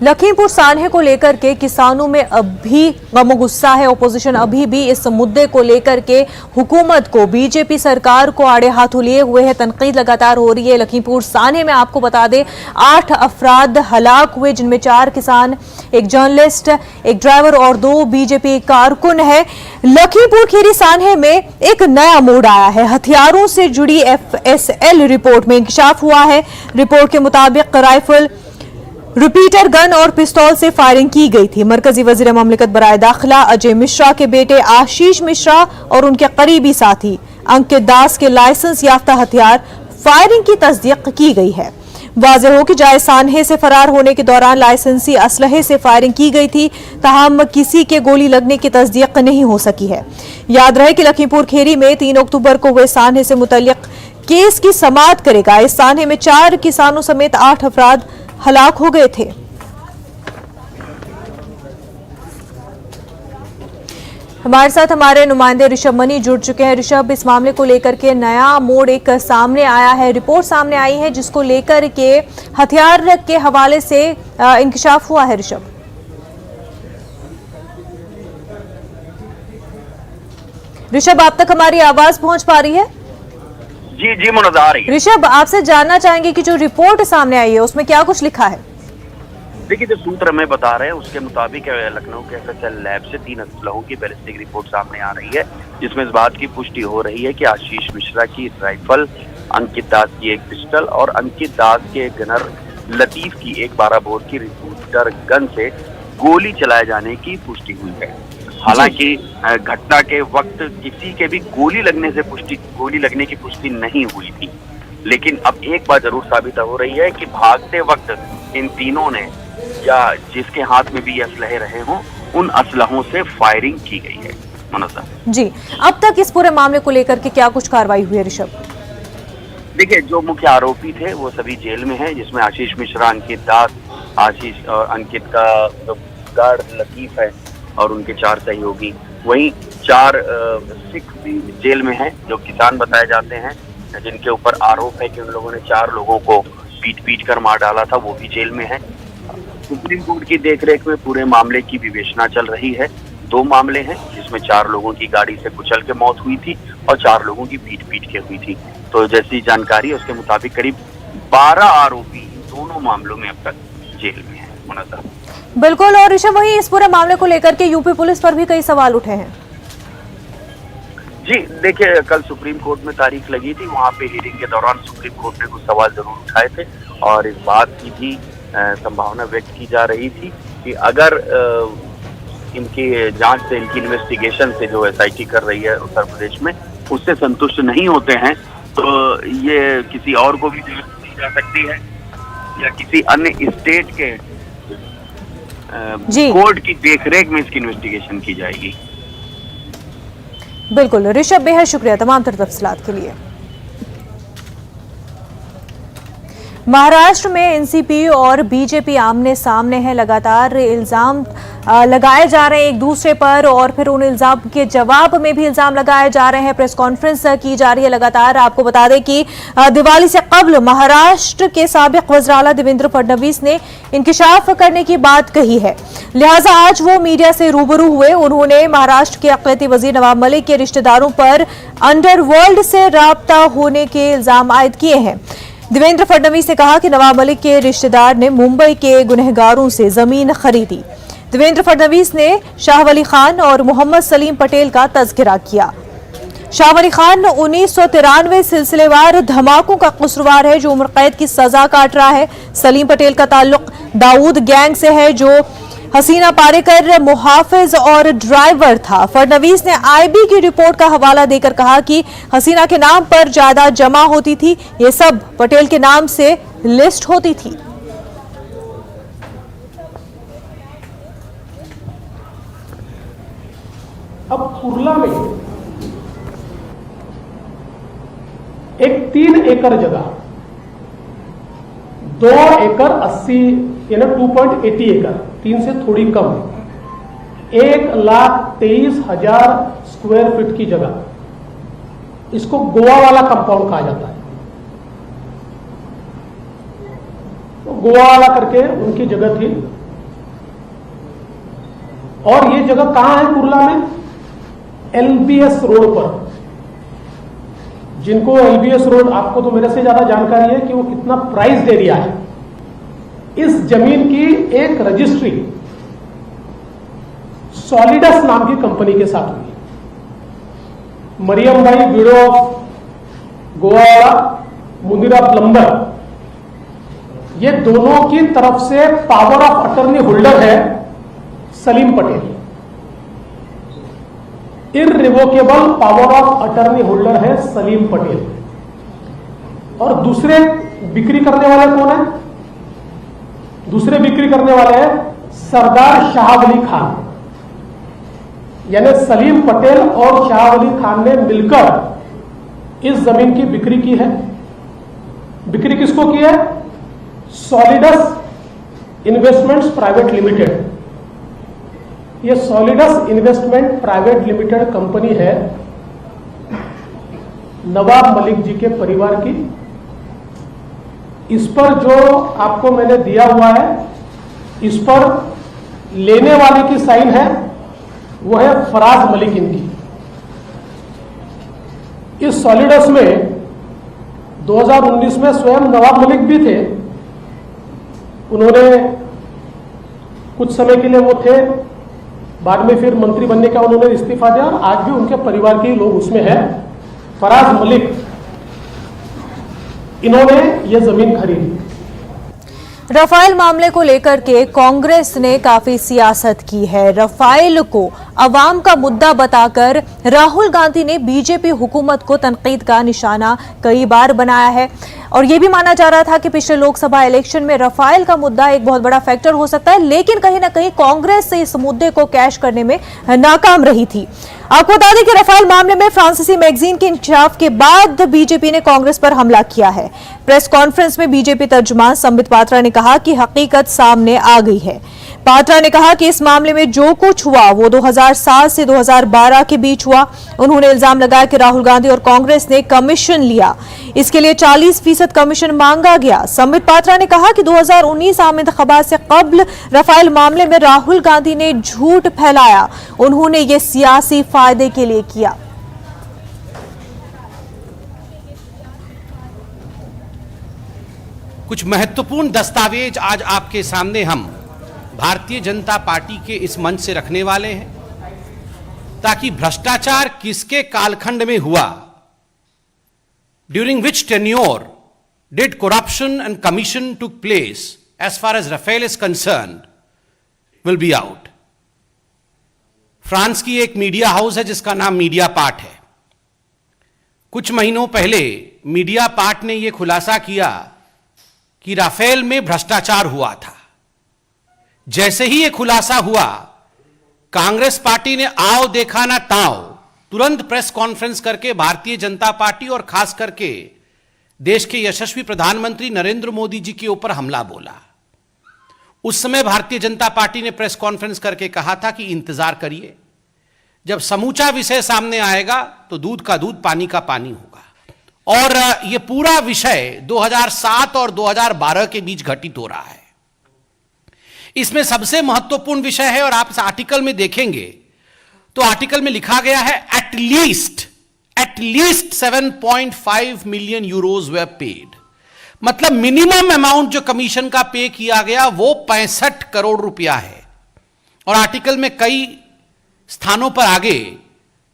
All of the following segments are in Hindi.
लखीमपुर सान्हे को लेकर के किसानों में अभी गम गुस्सा है। ओपोजिशन अभी भी इस मुद्दे को लेकर के हुकूमत को, बीजेपी सरकार को आड़े हाथों लिए हुए है। तनकीद लगातार हो रही है। लखीमपुर सान्हे में आपको बता दें 8 अफराद हलाक हुए, जिनमें 4 किसान, एक जर्नलिस्ट, एक ड्राइवर और 2 बीजेपी कारकुन है। लखीमपुर खीरी सान्हे में एक नया मोड़ आया है। हथियारों से जुड़ी FSL रिपोर्ट में इंकशाफ हुआ है। रिपोर्ट के मुताबिक राइफल, रिपीटर गन और पिस्तौल से फायरिंग की गई थी। मरकजी वजीर ममलिकत बराए दाखिला अजय मिश्रा के बेटे आशीष मिश्रा और उनके करीबी साथी अंकित दास के लाइसेंस याफ्ता हथियार फायरिंग की तस्दीक की गई है। वाज़ेह हो कि जाए सान्हे से फरार होने के दौरान लाइसेंसी असलहे से फायरिंग की गई थी, ताहम किसी के गोली लगने की तस्दीक नहीं हो सकी है। याद रहे कि लखीमपुर खीरी में 3 अक्टूबर को हुए सान्हे से मुतल्लिक केस की समाअत करेगा। इस सान्हे में 4 किसानों समेत 8 अफराद हलाक हो गए थे। हमारे साथ हमारे नुमाइंदे ऋषभ मनी जुड़ चुके हैं। ऋषभ, इस मामले को लेकर के नया मोड़ एक सामने आया है, रिपोर्ट सामने आई है जिसको लेकर के हथियार के हवाले से इंकशाफ हुआ है। ऋषभ, आप तक हमारी आवाज पहुंच पा रही है? जी मुनज़्ज़र आ रही है। ऋषभ, आपसे जानना चाहेंगे कि जो रिपोर्ट सामने आई है उसमें क्या कुछ लिखा है? देखिए, जो सूत्र हमें बता रहे हैं उसके मुताबिक लखनऊ के FSL लैब से 3 असलहों की बैलिस्टिक रिपोर्ट सामने आ रही है, जिसमें इस बात की पुष्टि हो रही है कि आशीष मिश्रा की राइफल, अंकित दास की एक पिस्टल और अंकित दास के गनर लतीफ की एक 12 बोर की रिपीटर गन से गोली चलाए जाने की पुष्टि हुई है। हालांकि घटना के वक्त किसी के भी गोली लगने की पुष्टि नहीं हुई थी, लेकिन अब एक बात जरूर साबित हो रही है कि भागते वक्त इन तीनों ने, या जिसके हाथ में भी ये असलहे रहे हों, उन असलहों से फायरिंग की गई है। मुनज़्ज़र जी, अब तक इस पूरे मामले को लेकर के क्या कुछ कार्रवाई हुई है ऋषभ? देखिए, जो मुख्य आरोपी थे वो सभी जेल में हैं, जिसमें आशीष मिश्रा, अंकित दास, आशीष और अंकित का गार्ड लतीफ है और उनके 4 सहयोगी। वहीं 4 सिख भी जेल में हैं, जो किसान बताए जाते हैं, जिनके ऊपर आरोप है कि उन लोगों ने 4 लोगों को पीट कर मार डाला था, वो भी जेल में है। सुप्रीम कोर्ट की देखरेख में पूरे मामले की विवेचना चल रही है। 2 मामले हैं, जिसमें 4 लोगों की गाड़ी से कुचल के मौत हुई थी और 4 लोगों की पीट के हुई थी। तो जैसी जानकारी है उसके मुताबिक करीब 12 आरोपी दोनों मामलों में अब तक जेल में है। मुनज़्ज़र बिल्कुल। और ऋषभ, वही इस पूरे मामले को लेकर के यूपी पुलिस पर भी कई सवाल उठे हैं। जी देखिए, कल सुप्रीम कोर्ट में तारीख लगी थी, वहाँ पे हियरिंग के दौरान सुप्रीम कोर्ट ने कुछ सवाल जरूर उठाए थे और इस बात की भी संभावना व्यक्त की जा रही थी कि अगर इनकी जांच से, इनकी इन्वेस्टिगेशन से जो SIT कर रही है उत्तर प्रदेश में, उससे संतुष्ट नहीं होते हैं तो ये किसी और को भी दी जा सकती है या किसी अन्य स्टेट के कोर्ट की देखरेख में इसकी इन्वेस्टिगेशन की जाएगी। बिल्कुल ऋषभ, बेहद शुक्रिया तमाम तफसीलात के लिए। महाराष्ट्र में एनसीपी और बीजेपी आमने सामने है। लगातार इल्जाम लगाए जा रहे हैं एक दूसरे पर और फिर उन इल्जाम के जवाब में भी इल्जाम लगाए जा रहे हैं। प्रेस कॉन्फ्रेंस की जा रही है लगातार। आपको बता दें कि दिवाली से कबल महाराष्ट्र के साबिक वज़ीर आला देवेंद्र फडणवीस ने इंकशाफ करने की बात कही है, लिहाजा आज वो मीडिया से रूबरू हुए। उन्होंने महाराष्ट्र के अक़लियती वज़ीर नवाब मलिक के रिश्तेदारों पर अंडरवर्ल्ड से राब्ता होने के इल्जाम आयद किए हैं। देवेंद्र फडणवीस ने कहा कि नवाब मलिक के रिश्तेदार ने मुंबई के गुनहगारों से जमीन खरीदी। देवेंद्र फडणवीस ने शाह वली खान और मोहम्मद सलीम पटेल का तज़किरा किया। शाह वली खान 1993 सिलसिलेवार धमाकों का कसूरवार है जो उम्र कैद की सजा काट रहा है। सलीम पटेल का ताल्लुक दाऊद गैंग से है जो हसीना पारेकर मुहाफिज और ड्राइवर था। फडणवीस ने IB की रिपोर्ट का हवाला देकर कहा कि हसीना के नाम पर जायदाद जमा होती थी, ये सब पटेल के नाम से लिस्ट होती थी। अब कुर्ला में एक 3 एकड़ जगह, 2 एकड़ 80 यानी 2.80 एकड़, 3 से थोड़ी कम, 1,23,000 स्क्वायर फीट की जगह, इसको गोवा वाला कंपाउंड कहा जाता है। तो गोवा वाला करके उनकी जगह थी और ये जगह कहां है कुर्ला में? एलबीएस रोड पर। जिनको एलबीएस रोड, आपको तो मेरे से ज्यादा जानकारी है कि वो कितना प्राइस्ड एरिया है। इस जमीन की एक रजिस्ट्री सॉलिडस नाम की कंपनी के साथ हुई। मरियम भाई ब्यूरो ऑफ गोवा वाला, मुनीरा प्लम्बर, ये दोनों की तरफ से पावर ऑफ अटर्नी होल्डर है Salim Patel. Irrevocable power of attorney holder है सलीम पटेल। और दूसरे बिक्री करने वाले कौन है? दूसरे बिक्री करने वाले हैं सरदार शाह वली खान। यानी सलीम पटेल और शाह वली खान ने मिलकर इस जमीन की बिक्री की है। बिक्री किसको की है? Solidus investments private limited. ये Solidus investment private limited company है नवाब मलिक जी के परिवार की। इस पर जो आपको मैंने दिया हुआ है, इस पर लेने वाले की साइन है, वो है फराज मलिक इनकी। इस सॉलिडस में 2019 में स्वयं नवाब मलिक भी थे। उन्होंने कुछ समय के लिए वो थे, बाद में फिर मंत्री बनने का उन्होंने इस्तीफा दिया और आज भी उनके परिवार के लोग उसमें हैं। फराज मलिक, इन्होंने ये जमीन खरीदी। रफाल मामले को लेकर के कांग्रेस ने काफी सियासत की है। रफाल को अवाम का मुद्दा बताकर राहुल गांधी ने बीजेपी हुकूमत को तनकीद का निशाना कई बार बनाया है और यह भी माना जा रहा था कि पिछले लोकसभा इलेक्शन में रफाल का मुद्दा एक बहुत बड़ा फैक्टर हो सकता है, लेकिन कहीं ना कहीं कांग्रेस इस मुद्दे को कैश करने में नाकाम रही थी। आपको बता दें कि रफाल मामले में फ्रांसीसी मैगजीन के इंकशाफ के बाद बीजेपी ने कांग्रेस पर हमला किया है। प्रेस कॉन्फ्रेंस में बीजेपी तर्जुमान संबित पात्रा ने कहा कि हकीकत सामने आ गई है। पात्रा ने कहा कि इस मामले में जो कुछ हुआ वो 2007 से 2012 के बीच हुआ। उन्होंने इल्जाम लगाया कि राहुल गांधी और कांग्रेस ने कमीशन लिया, इसके लिए 40% कमीशन मांगा गया। संबित पात्रा ने कहा कि 2019 आम इंतखाबात से कबल रफाल मामले में राहुल गांधी ने झूठ फैलाया, उन्होंने ये सियासी फायदे के लिए किया। कुछ महत्वपूर्ण दस्तावेज आज आपके सामने हम भारतीय जनता पार्टी के इस मंच से रखने वाले हैं ताकि भ्रष्टाचार किसके कालखंड में हुआ, during which tenure did corruption and commission took place as far as Rafale is concerned, will be out. France की एक मीडिया हाउस है जिसका नाम मीडिया पार्ट है। कुछ महीनों पहले मीडिया पार्ट ने यह खुलासा किया कि राफेल में भ्रष्टाचार हुआ था। जैसे ही यह खुलासा हुआ, कांग्रेस पार्टी ने आओ देखा ना ताओ तुरंत प्रेस कॉन्फ्रेंस करके भारतीय जनता पार्टी और खास करके देश के यशस्वी प्रधानमंत्री नरेंद्र मोदी जी के ऊपर हमला बोला। उस समय भारतीय जनता पार्टी ने प्रेस कॉन्फ्रेंस करके कहा था कि इंतजार करिए, जब समूचा विषय सामने आएगा तो दूध का दूध पानी का पानी होगा। और यह पूरा विषय 2007 और 2012 के बीच घटित हो रहा है। इसमें सबसे महत्वपूर्ण विषय है, और आप इस आर्टिकल में देखेंगे तो आर्टिकल में लिखा गया है एटलीस्ट 7.5 मिलियन यूरोज वे पेड। मतलब मिनिमम अमाउंट जो कमीशन का पे किया गया वो 65 करोड़ रुपया है। और आर्टिकल में कई स्थानों पर आगे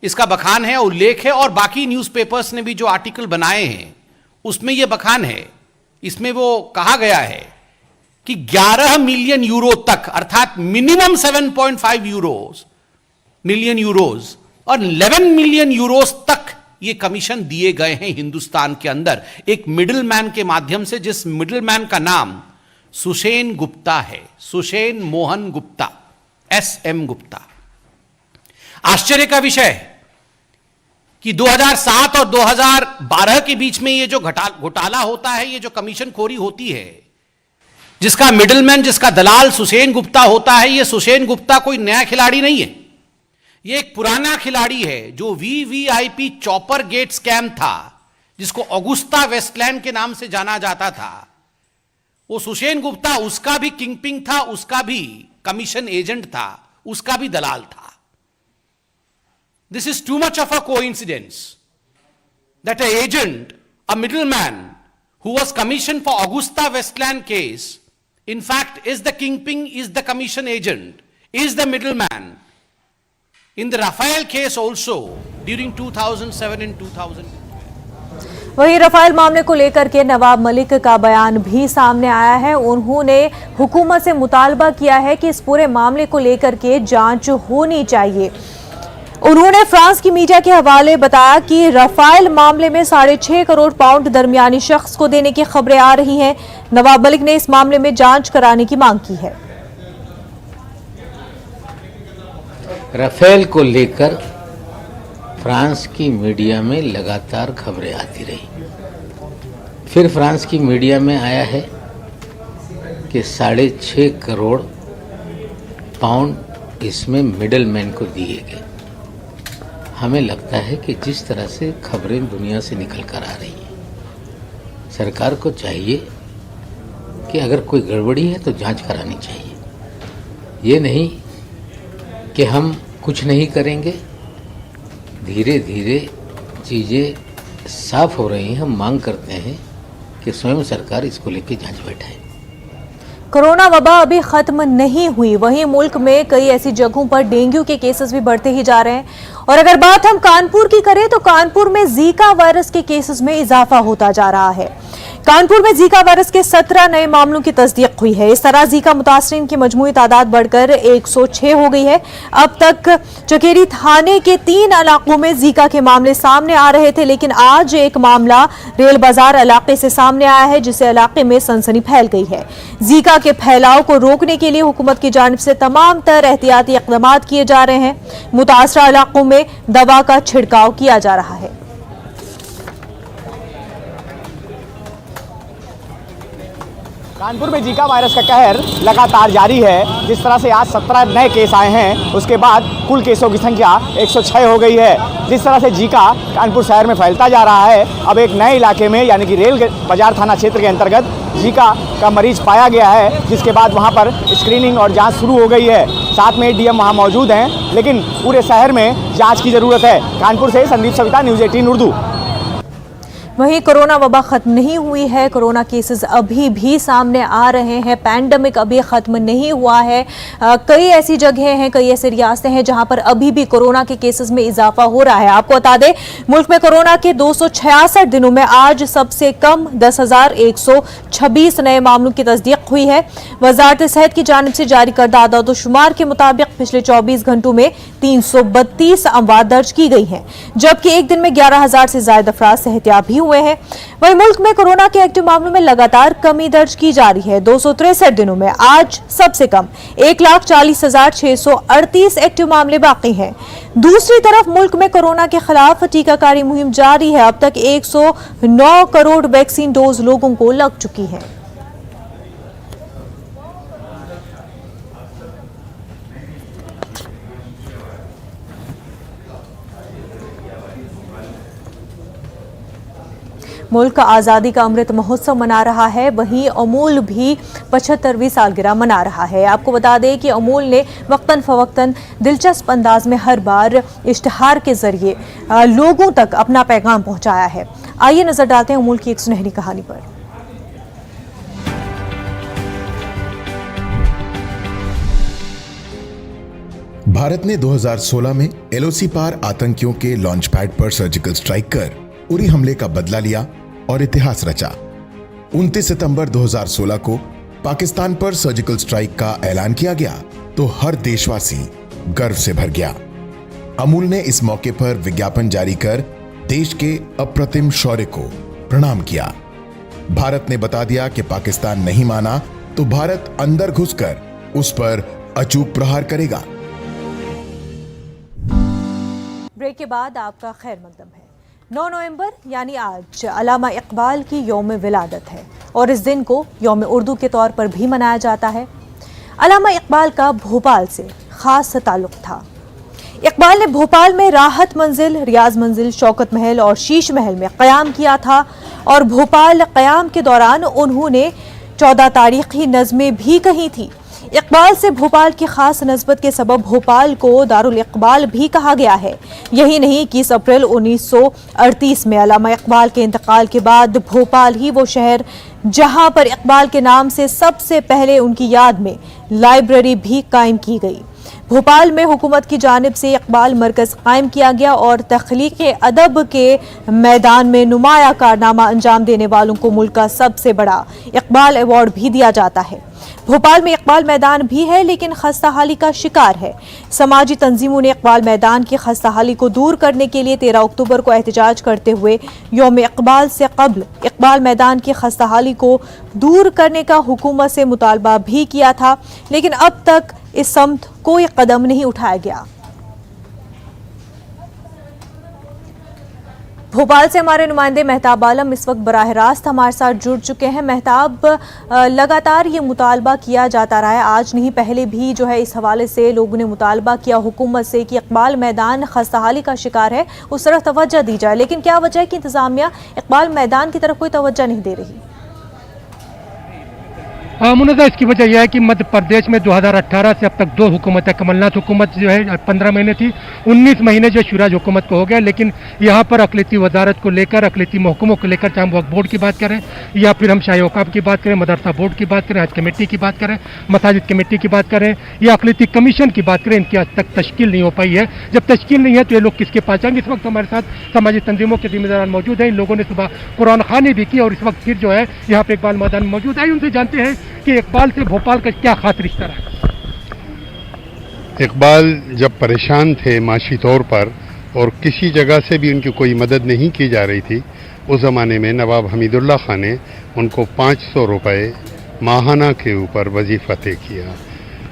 इसका बखान है, उल्लेख है, और बाकी न्यूज़पेपर्स ने भी जो आर्टिकल बनाए हैं उसमें यह बखान है। इसमें वो कहा गया है कि 11 मिलियन यूरो तक, अर्थात मिनिमम 7.5 मिलियन यूरोज और 11 मिलियन यूरोज तक ये कमीशन दिए गए हैं हिंदुस्तान के अंदर एक मिडिल मैन के माध्यम से, जिस मिडिल मैन का नाम सुषेन गुप्ता है, सुषेन मोहन गुप्ता, SM गुप्ता। आश्चर्य का विषय है कि 2007 और 2012 के बीच में ये जो घोटाला होता है, ये जो कमीशन खोरी होती है, जिसका मिडिलमैन, जिसका दलाल सुषेन गुप्ता होता है, ये सुषेन गुप्ता कोई नया खिलाड़ी नहीं है। ये एक पुराना खिलाड़ी है जो VVIP चॉपर गेट स्कैम था, जिसको ऑगुस्ता वेस्टलैंड के नाम से जाना जाता था। वो सुषेन गुप्ता उसका भी किंगपिन था, उसका भी कमीशन एजेंट था, उसका भी दलाल था। This is too much of a coincidence that a agent, a middleman who was commission for Agusta Westland case, in fact is the kingpin, is the commission agent, is the middleman in the Rafael case also during 2007 and 2000. वहीं रफाल मामले को लेकर के नवाब मलिक का बयान भी सामने आया है। उन्होंने हुकूमत से मुतालबा किया है कि इस पूरे मामले को लेकर के जांच होनी चाहिए। उन्होंने फ्रांस की मीडिया के हवाले बताया कि रफाल मामले में 6.5 करोड़ पाउंड दरमियानी शख्स को देने की खबरें आ रही हैं। नवाब मलिक ने इस मामले में जांच कराने की मांग की है। रफेल को लेकर फ्रांस की मीडिया में लगातार खबरें आती रही। फिर फ्रांस की मीडिया में आया है कि 6.5 करोड़ पाउंड इसमें मिडलमैन को दिए गए। हमें लगता है कि जिस तरह से खबरें दुनिया से निकल कर आ रही हैं, सरकार को चाहिए कि अगर कोई गड़बड़ी है तो जांच करानी चाहिए। ये नहीं कि हम कुछ नहीं करेंगे। धीरे धीरे चीज़ें साफ हो रही हैं। हम मांग करते हैं कि स्वयं सरकार इसको लेकर जांच बैठाए। कोरोना वबा अभी खत्म नहीं हुई, वहीं मुल्क में कई ऐसी जगहों पर डेंगू के केसेस भी बढ़ते ही जा रहे हैं। और अगर बात हम कानपुर की करें तो कानपुर में जीका वायरस के केसेस में इजाफा होता जा रहा है। कानपुर में जीका वायरस के 17 नए मामलों की तस्दीक हुई है। इस तरह जीका मुतासरीन की मजमूई तादाद बढ़कर 106 हो गई है। अब तक चकेरी थाने के 3 इलाकों में जीका के मामले सामने आ रहे थे, लेकिन आज एक मामला रेल बाजार इलाके से सामने आया है, जिससे इलाके में सनसनी फैल गई है। जीका के फैलाव को रोकने के लिए हुकूमत की जानिब से तमाम तर एहतियाती इक़दाम किए जा रहे हैं। मुतासरा इलाकों में दवा का छिड़काव किया जा रहा है। कानपुर में जीका वायरस का कहर लगातार जारी है। जिस तरह से आज 17 नए केस आए हैं, उसके बाद कुल केसों की संख्या 106 हो गई है। जिस तरह से जीका कानपुर शहर में फैलता जा रहा है, अब एक नए इलाके में यानी कि रेल बाजार थाना क्षेत्र के अंतर्गत जीका का मरीज पाया गया है, जिसके बाद वहां पर स्क्रीनिंग और जांच शुरू हो गई है। साथ में डीएम वहां मौजूद हैं, लेकिन पूरे शहर में जाँच की ज़रूरत है। कानपुर से संदीप सविता, न्यूज़ 18 उर्दू। वहीं कोरोना वबा खत्म नहीं हुई है, कोरोना केसेस अभी भी सामने आ रहे हैं। पैंडमिक अभी खत्म नहीं हुआ है। कई ऐसी जगहें हैं, कई ऐसी रियासतें हैं जहां पर अभी भी कोरोना के केसेस में इजाफा हो रहा है। आपको बता दें, मुल्क में कोरोना के 266 दिनों में आज सबसे कम 10,126 नए मामलों की तस्दीक हुई है। वजारत सेहत की जानिब से जारी करदा आदाद-ओ-शुमार के मुताबिक पिछले 24 घंटों में 332 अमवात दर्ज की गई हैं, जबकि एक दिन में 11,000 से ज्यादा अफराद सेहतियाब भी हुए हैं। वहीं मुल्क में कोरोना के एक्टिव मामलों में लगातार कमी दर्ज की जा रही है। 263 दिनों में आज सबसे कम 1,40,638 एक्टिव मामले बाकी हैं। दूसरी तरफ मुल्क में कोरोना के खिलाफ टीकाकारी मुहिम जारी है। अब तक 109 करोड़ वैक्सीन डोज लोगों को लग चुकी है। मुल्क आज़ादी का अमृत महोत्सव मना रहा है, वहीं अमूल भी 75वीं सालगिरह मना रहा है। आपको बता दें कि अमूल ने वक्तन फवक्तन दिलचस्प अंदाज में हर बार इश्तिहार के जरिए लोगों तक अपना पैगाम पहुंचाया है। आइए नजर डालते हैं अमूल की एक सुनहरी कहानी पर। भारत ने 2016 में एलओसी पार आतंकियों के लॉन्च पैड पर सर्जिकल स्ट्राइक कर उरी हमले का बदला लिया और इतिहास रचा। 29 सितंबर 2016 को पाकिस्तान पर सर्जिकल स्ट्राइक का ऐलान किया गया तो हर देशवासी गर्व से भर गया। अमूल ने इस मौके पर विज्ञापन जारी कर देश के अप्रतिम शौर्य को प्रणाम किया। भारत ने बता दिया कि पाकिस्तान नहीं माना तो भारत अंदर घुसकर उस पर अचूक प्रहार करेगा। ब्रेक के बाद आपका खैर मकदम है। 9 नवंबर यानी आज अल्लामा इकबाल की यौम विलादत है और इस दिन को यौम उर्दू के तौर पर भी मनाया जाता है। अल्लामा इकबाल का भोपाल से खास ताल्लुक था। इकबाल ने भोपाल में राहत मंजिल, रियाज मंजिल, शौकत महल और शीश महल में क़याम किया था और भोपाल क़याम के दौरान उन्होंने 14 तारीखी नज़में भी कही थी। इकबाल से भोपाल की खास नस्बत के सबब भोपाल को दारुल इकबाल भी कहा गया है। यही नहीं, 21 अप्रैल 1938 में अल्लामा इकबाल के इंतकाल के बाद भोपाल ही वो शहर जहां पर इकबाल के नाम से सबसे पहले उनकी याद में लाइब्रेरी भी कायम की गई। भोपाल में हुकूमत की जानिब से इकबाल मरकज कायम किया गया और तख्लीक अदब के मैदान में नुमाया कारनामा अंजाम देने वालों को मुल्क का सबसे बड़ा इकबाल अवार्ड भी दिया जाता है। भोपाल में इकबाल मैदान भी है लेकिन खस्ताहाली का शिकार है। समाजी तंजीमों ने इकबाल मैदान की खस्ताहाली को दूर करने के लिए 13 अक्टूबर को एहतजाज करते हुए यौम इकबाल से कबल इकबाल मैदान की खस्ताहाली को दूर करने का हुकूमत से मुतालबा भी किया था, लेकिन अब तक इस समत कोई कदम नहीं उठाया गया। भोपाल से हमारे नुमाइंदे मेहताब आलम इस वक्त बराह रास्त हमारे साथ जुड़ चुके हैं। मेहताब, लगातार ये मुतालबा किया जाता रहा है, आज नहीं पहले भी जो है इस हवाले से लोगों ने मुतालबा किया हुकूमत से कि इकबाल मैदान खस्ताहाली का शिकार है, उस तरफ तवज्जो दी जाए, लेकिन क्या वजह है कि इंतजामिया इकबाल मैदान की तरफ कोई तवज्जो नहीं दे रही? मुनज़्ज़ा, इसकी वजह यह है कि मध्य प्रदेश में 2018 से अब तक 2 हुकूमतें, कमलनाथ हुकूमत जो है 15 महीने थी, 19 महीने जो शिवराज हुकूमत को हो गया, लेकिन यहाँ पर अक़लीती वजारत को लेकर, अक़लीती महकमों को लेकर, चाहे हम वक्फ बोर्ड की बात करें या फिर हम शाही औक़ाफ़ की बात करें, मदरसा बोर्ड की बात करें, हज कमेटी की बात करें, मसाजिद कमेटी की बात करें या अक़लीती कमीशन की बात करें, इनकी आज तक तश्कील नहीं हो पाई है। जब तश्कील नहीं है तो ये लोग किसके पास जाएंगे? इस वक्त हमारे साथ समाजी तंजीमों के ज़िम्मेदार मौजूद हैं। इन लोगों ने सुबह कुरान ख़वानी भी की और इस वक्त फिर जो है यहाँ पर इकबाल मैदान में मौजूद है। उनसे जानते हैं कि इकबाल से भोपाल का क्या खास रिश्ता रहा? इकबाल जब परेशान थे माशी तौर पर और किसी जगह से भी उनकी कोई मदद नहीं की जा रही थी, उस ज़माने में नवाब हमीदुल्लाह खान ने उनको 500 रुपये माहाना के ऊपर वजीफ़ा तय किया।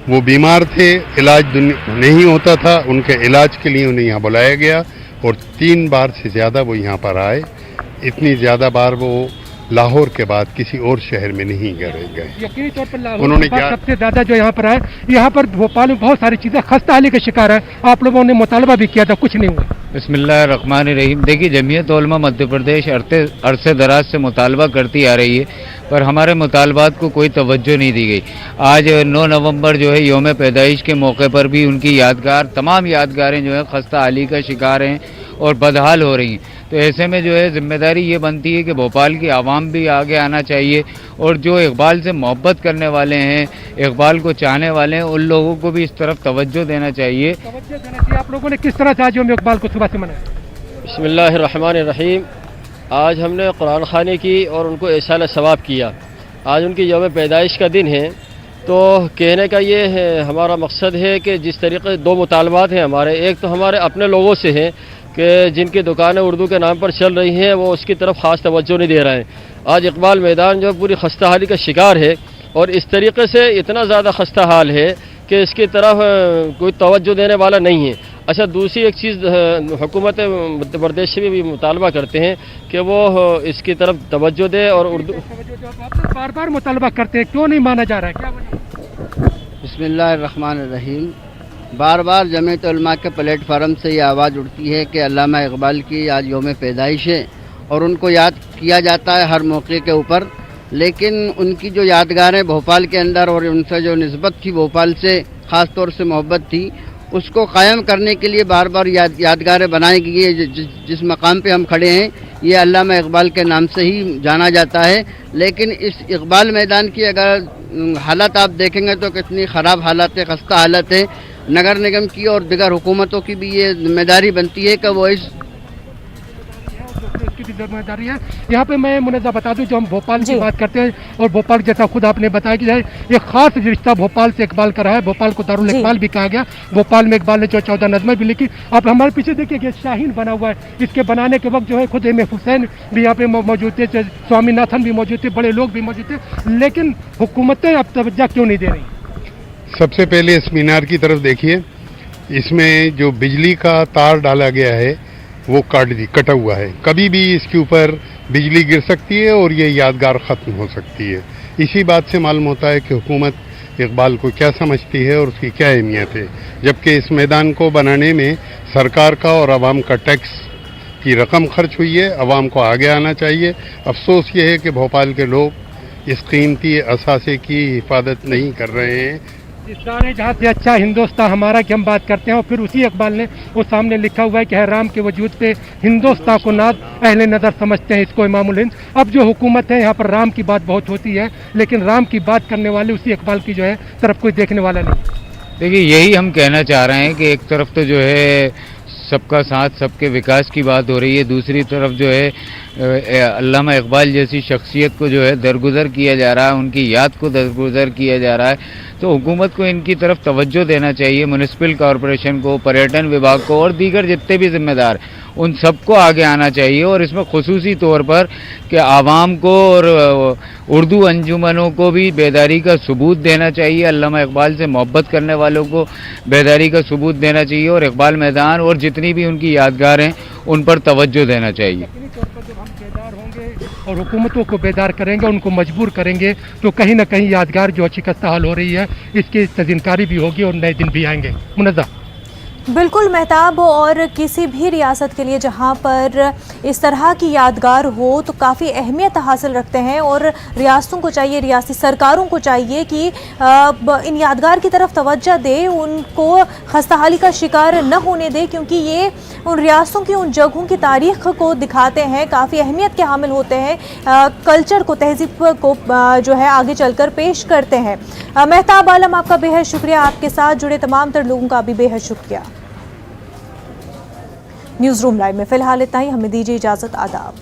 वो बीमार थे, इलाज नहीं होता था, उनके इलाज के लिए उन्हें यहाँ बुलाया गया और 3 बार से ज़्यादा वो यहाँ पर आए। इतनी ज़्यादा बार वो लाहौर के बाद किसी और शहर में नहीं गए। यकीनी तौर पर लाहौर के बाद सबसे ज्यादा जो यहाँ पर आए, यहाँ पर भोपाल में बहुत सारी चीजें खस्ताहाली का शिकार है। आप लोगों ने मुतालबा भी किया था, कुछ नहीं हुआ। बिस्मिल्लाहिर्रहमानिर्रहीम। देखिए, जमीयत उलमा मध्य प्रदेश अरसे दराज से मुतालबा करती आ रही है, पर हमारे मुतालबात को कोई तवज्जो नहीं दी गई। आज 9 नवंबर जो है यौम पैदाइश के मौके पर भी उनकी यादगार, तमाम यादगारें जो है खस्ताहाली का शिकार हैं और बदहाल हो रही हैं। तो ऐसे में जो है जिम्मेदारी ये बनती है कि भोपाल की आवाम भी आगे आना चाहिए और जो इकबाल से मोहब्बत करने वाले हैं, इकबाल को चाहने वाले हैं, उन लोगों को भी इस तरफ तवज्जो देना चाहिए। आप लोगों ने किस तरह से आज यौम इकबाल को सुबह से मनाया? बिस्मिल्लाहिर्रहमानिर्रहीम। आज हमने कुरान ख़वानी की और उनको एहसाल सवाब किया। आज उनकी यौम पैदाइश का दिन है, तो कहने का ये है, हमारा मकसद है कि जिस तरीके 2 मुतालबात हैं हमारे। एक तो हमारे अपने लोगों से है कि जिनकी दुकानें उर्दू के नाम पर चल रही हैं, वो उसकी तरफ ख़ास तवज्जो नहीं दे रहे हैं। आज इकबाल मैदान जो पूरी खस्ताहाली का शिकार है और इस तरीके से इतना ज़्यादा खस्ता हाल है कि इसकी तरफ कोई तवज्जो देने वाला नहीं है। अच्छा, दूसरी एक चीज़ हुकूमत मध्य प्रदेश से भी मुतालबा करते हैं कि वो इसकी तरफ तवज्जो दे और उर्दू। बार बार मुतालबा करते हैं, क्यों नहीं माना जा रहा है? क्या वजह? बिस्मिल्लाहिर्रहमानिर्रहीम। बार बार जमीयत उलमा के प्लेटफार्म से ये आवाज़ उठती है कि अल्लामा इकबाल की आज यौम पैदाइश है और उनको याद किया जाता है हर मौके के ऊपर, लेकिन उनकी जो यादगारें भोपाल के अंदर और उनसे जो निस्बत थी, भोपाल से ख़ास तौर से मोहब्बत थी, उसको कायम करने के लिए बार बार यादगारें बनाई गई है। जिस मकाम पे हम खड़े हैं ये अल्लामा इकबाल के नाम से ही जाना जाता है, लेकिन इस इकबाल मैदान की अगर हालत आप देखेंगे तो कितनी ख़राब हालत है, खस्ता हालत है। नगर निगम की और दिगर हुकूमतों की भी ये जिम्मेदारी बनती है कि वो इसकी जिम्मेदारी है। यहाँ पे मैं मुनज़्ज़ा बता दूं, जो हम भोपाल की बात करते हैं और भोपाल जैसा खुद आपने बताया कि एक खास रिश्ता भोपाल से इकबाल का रहा है। भोपाल को दारुल इकबाल भी कहा गया। भोपाल में इकबाल ने जो 14 नज़्में भी लिखी। आप हमारे पीछे देखिए कि शाहीन बना हुआ है। इसके बनाने के वक्त जो है खुद एम हुसैन भी यहाँ पे मौजूद थे, स्वामीनाथन भी मौजूद थे, बड़े लोग भी मौजूद थे, लेकिन हुकूमतें अब तवज्जो क्यों नहीं दे रही? सबसे पहले इस मीनार की तरफ देखिए, इसमें जो बिजली का तार डाला गया है वो कटा हुआ है। कभी भी इसके ऊपर बिजली गिर सकती है और ये यादगार ख़त्म हो सकती है। इसी बात से मालूम होता है कि हुकूमत इकबाल को क्या समझती है और उसकी क्या अहमियत है। जबकि इस मैदान को बनाने में सरकार का और आवाम का टैक्स की रकम खर्च हुई है। आवाम को आगे आना चाहिए। अफसोस ये है कि भोपाल के लोग इस कीमती असासे की हिफाजत नहीं कर रहे हैं, सारे जहाँ से अच्छा हिंदुस्तान हमारा की हम बात करते हैं, और फिर उसी इकबाल ने वो सामने लिखा हुआ है कि है राम के वजूद पे हिंदुस्तान को नाज अहले नज़र समझते हैं इसको इमामुल हिंद। अब जो हुकूमत है यहाँ पर राम की बात बहुत होती है, लेकिन राम की बात करने वाले उसी इकबाल की जो है तरफ कोई देखने वाला नहीं। देखिए यही हम कहना चाह रहे हैं कि एक तरफ तो जो है सबका साथ सबके विकास की बात हो रही है, दूसरी तरफ जो है अल्लामा इकबाल जैसी शख्सियत को जो है दरगुजर किया जा रहा है, उनकी याद को दरगुजर किया जा रहा है। तो हुकूमत को इनकी तरफ तवज्जो देना चाहिए, म्युनिसिपल कॉरपोरेशन को, पर्यटन विभाग को और दीगर जितने भी जिम्मेदार उन सबको आगे आना चाहिए, और इसमें खुसूसी तौर पर कि आवाम को और उर्दू अंजुमनों को भी बेदारी का सबूत देना चाहिए, अल्लामा इकबाल से मोहब्बत करने वालों को बेदारी का सबूत देना चाहिए, और इकबाल मैदान और जितनी भी उनकी यादगार हैं उन पर तवज्जो देना चाहिए। और हुकूमतों को बेदार करेंगे, उनको मजबूर करेंगे, तो कहीं ना कहीं यादगार जो शिकस्त हाल हो रही है इसकी तज़ीनकारी भी होगी और नए दिन भी आएंगे। मुनज़्ज़ा। बिल्कुल मेहताब, और किसी भी रियासत के लिए जहां पर इस तरह की यादगार हो तो काफ़ी अहमियत हासिल रखते हैं, और रियासतों को चाहिए, रियासी सरकारों को चाहिए कि इन यादगार की तरफ तवज्जो दे, उनको खस्ताहाली का शिकार न होने दे, क्योंकि ये उन रियासतों की, उन जगहों की तारीख को दिखाते हैं, काफ़ी अहमियत के हामिल होते हैं, कल्चर को, तहजीब को जो है आगे चलकर पेश करते हैं। मेहताब आलम, आपका बेहद शुक्रिया, आपके साथ जुड़े तमाम तर लोगों का भी बेहद शुक्रिया। न्यूज़ रूम लाइव में फिलहाल इतना ही, हमें दीजिए इजाज़त, आदाब।